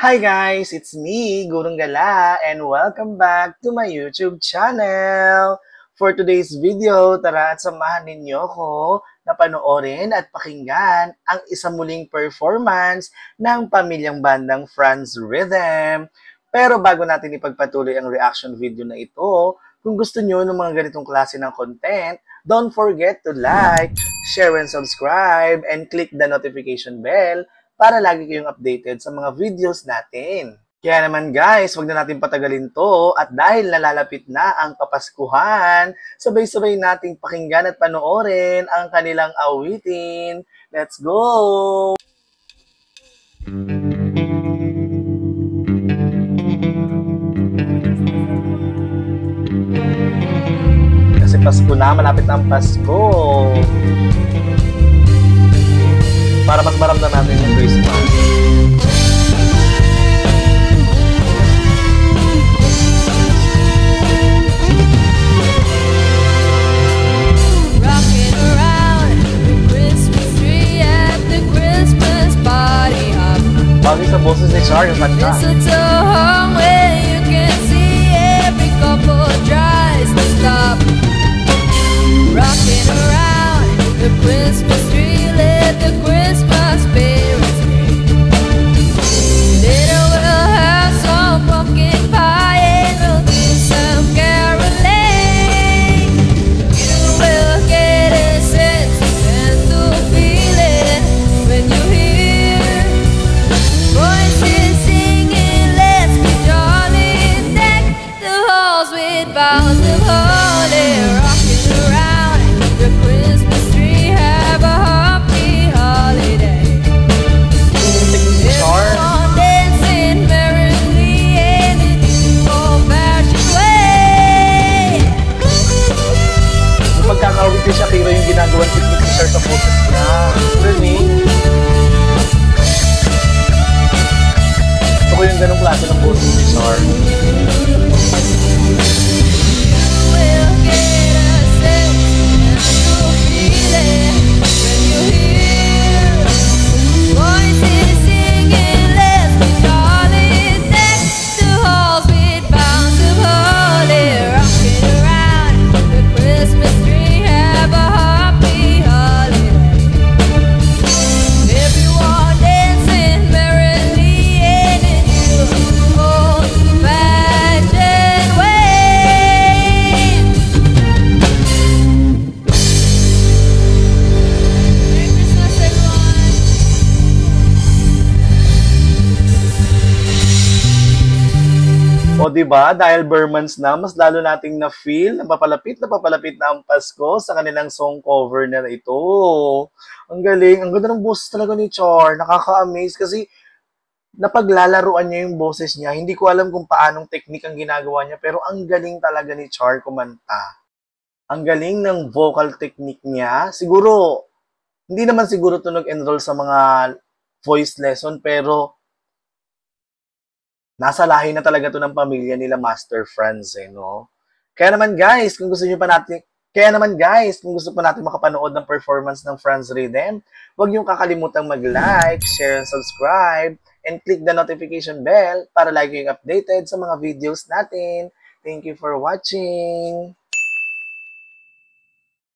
Hi guys, it's me, Gurong Gala, and welcome back to my YouTube channel. For today's video, tara at samahan ninyo ko na panoorin at pakinggan ang isang muling performance ng pamilyang bandang Franz Rhythm. Pero bago natin ipagpatuloy ang reaction video na ito, kung gusto nyo ng mga ganitong klase ng content, don't forget to like, share, and subscribe, and click the notification bell para lagi kayong updated sa mga videos natin. Kaya naman guys, wag na natin patagalin to at dahil nalalapit na ang Kapaskuhan, sabay-sabay nating pakinggan at panoorin ang kanilang awitin. Let's go! Kasi Pasko na, malapit na ang Pasko. Para mas maramdaman natin yung Christmas. Rocking around the Christmas tree at the Christmas party hop. Bagay sa boses ni Char yung kanta. Mistletoe hung where you can see every couple tries to stop. Rocking around the Christmas tree, let the Christmas spirits ring. Later we'll have some pumpkin pie and we'll do some caroling. You will get a sense of gentle feeling when you hear voices singing, let's be jolly. Deck the halls with boughs of holly. Rocking around the Christmas tree, have a happy holiday. Char. Everyone dancing merrily in a new old-fashioned way. Yung pagkakawit ni Shakira yung ginagawang technique ni Char sa boses niya. Really? Gusto ko yung ganong klase ng boses ni Char. Will get a sense of feeling when you hear voices singing, let's be jolly. Deck the halls with boughs of holly. Rocking around the Christmas tree, have a happy holiday. Everyone dancing merrily in a new old-fashioned way. Merry Christmas, everyone! O diba, dahil Burmans na, mas lalo nating na-feel na papalapit na ang Pasko sa kanilang song cover na ito. Ang galing, ang ganda ng boses talaga ni Char. Nakaka-amaze kasi napaglalaruan niya yung boses niya. Hindi ko alam kung paanong technique ang ginagawa niya, pero ang galing talaga ni Char kumanta. Ang galing ng vocal technique niya. Siguro, hindi naman siguro ito nag-enroll sa mga voice lesson, pero nasa lahi na talaga to ng pamilya nila Master Franz, no? Kaya naman guys, kung gusto pa natin makapanood ng performance ng Franz Rhythm, huwag niyong kakalimutang mag-like, share, and subscribe, and click the notification bell para lagi kayong updated sa mga videos natin. Thank you for watching!